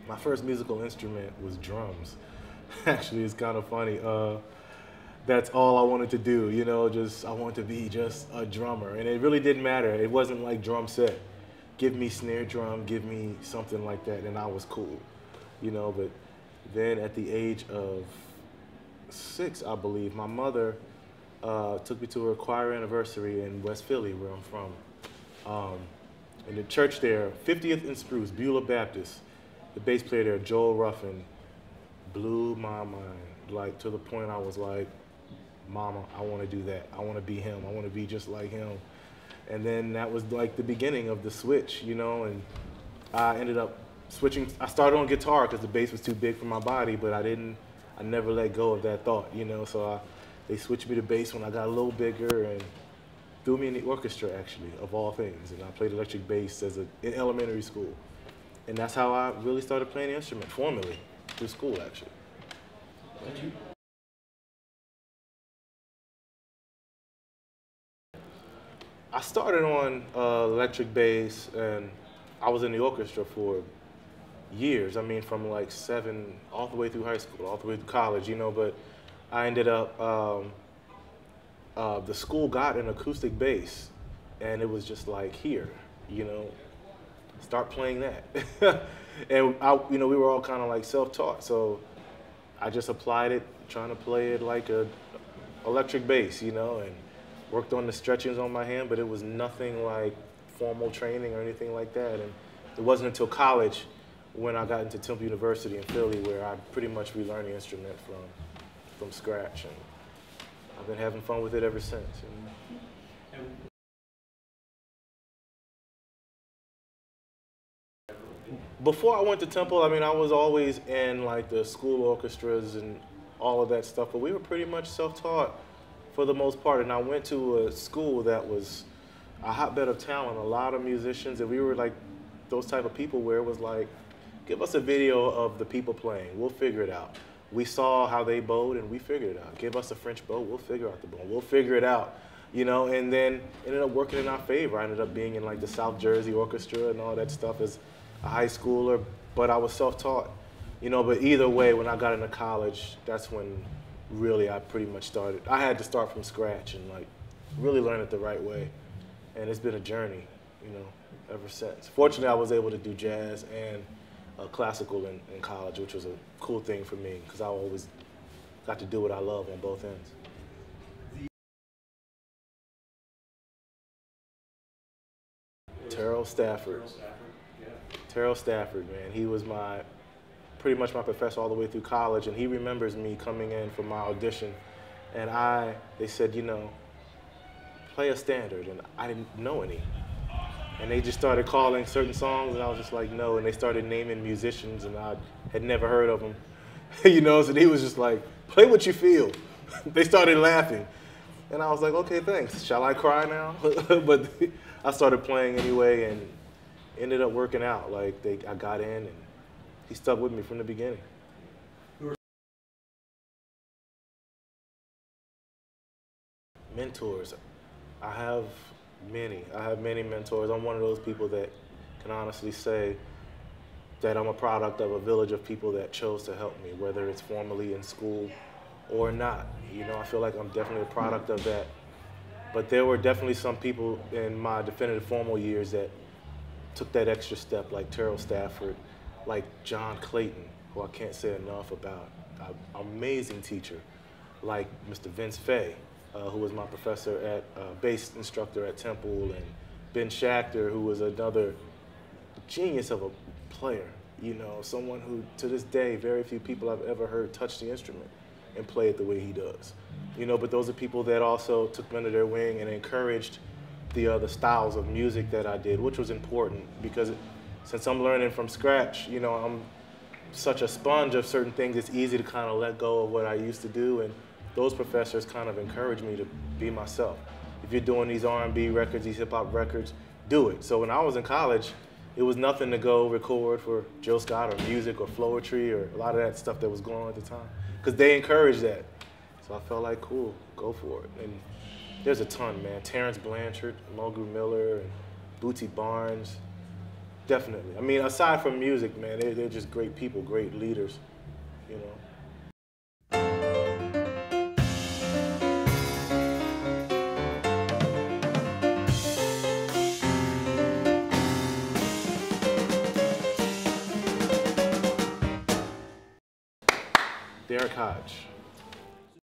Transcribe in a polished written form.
My first musical instrument was drums. Actually, it's kind of funny. That's all I wanted to do, you know, just I wanted to be just a drummer. And it really didn't matter. It wasn't like drum set. Give me snare drum, give me something like that, and I was cool, you know. But then at the age of 6, I believe, my mother took me to her choir anniversary in West Philly, where I'm from. In the church there, 50th and Spruce, Beulah Baptist, the bass player there, Joel Ruffin, blew my mind, like to the point I was like, Mama, I want to do that. I want to be him. I want to be just like him. And then that was like the beginning of the switch, you know, and I ended up switching. I started on guitar because the bass was too big for my body, but I never let go of that thought, you know, so they switched me to bass when I got a little bigger and threw me in the orchestra, actually, of all things. And I played electric bass in elementary school. And that's how I really started playing the instrument, formally, through school, actually. I started on electric bass, and I was in the orchestra for years. I mean, from like 7 all the way through high school, all the way through college, you know, but I ended up, the school got an acoustic bass, and it was just like, here, you know, start playing that. And you know, we were all kind of like self-taught, so I just applied it, trying to play it like a electric bass, you know, and worked on the stretchings on my hand, but it was nothing like formal training or anything like that. And it wasn't until college when I got into Temple University in Philly where I pretty much relearned the instrument from scratch. And I've been having fun with it ever since. You know? Before I went to Temple, I mean, I was always in like the school orchestras and all of that stuff, but we were pretty much self-taught for the most part. And I went to a school that was a hotbed of talent, a lot of musicians, and we were like those type of people where it was like, give us a video of the people playing, we'll figure it out. We saw how they bowed and we figured it out. Give us a French bow, we'll figure out the bow, we'll figure it out. You know, and then ended up working in our favor. I ended up being in like the South Jersey Orchestra and all that stuff as a high schooler, but I was self-taught. You know, but either way, when I got into college, that's when really I pretty much started. I had to start from scratch and like really learn it the right way. And it's been a journey, you know, ever since. Fortunately, I was able to do jazz and classical in college, which was a cool thing for me because I always got to do what I love on both ends. Terell Stafford. Terell Stafford, man. He was pretty much my professor all the way through college, and he remembers me coming in for my audition, and they said, you know, play a standard, and I didn't know any. And they just started calling certain songs, and I was just like, no, and they started naming musicians, and I had never heard of them. You know, so he was just like, play what you feel. They started laughing. And I was like, okay, thanks. Shall I cry now? But I started playing anyway and ended up working out. Like, I got in, and he stuck with me from the beginning. Mentors. I have many. I have many mentors. I'm one of those people that can honestly say that I'm a product of a village of people that chose to help me, whether it's formally in school or not. You know, I feel like I'm definitely a product of that. But there were definitely some people in my definitive formal years that took that extra step, like Terell Stafford, like John Clayton, who I can't say enough about, an amazing teacher, like Mr. Vince Fay, who was my professor bass instructor at Temple, and Ben Schachter, who was another genius of a player, you know, someone who, to this day, very few people I've ever heard touch the instrument and play it the way he does. You know, but those are people that also took me under their wing and encouraged the other styles of music that I did, which was important because since I'm learning from scratch, you know, I'm such a sponge of certain things, it's easy to kind of let go of what I used to do, and those professors kind of encouraged me to be myself. If you're doing these R&B records, these hip-hop records, do it. So when I was in college, it was nothing to go record for Jill Scott or music or Floetry or a lot of that stuff that was going on at the time, because they encouraged that. So I felt like, cool, go for it. And there's a ton, man. Terrence Blanchard, Mulgrew Miller, and Bootsy Barnes, Definitely. I mean, aside from music, man, they're just great people, great leaders, you know. Derrick Hodge.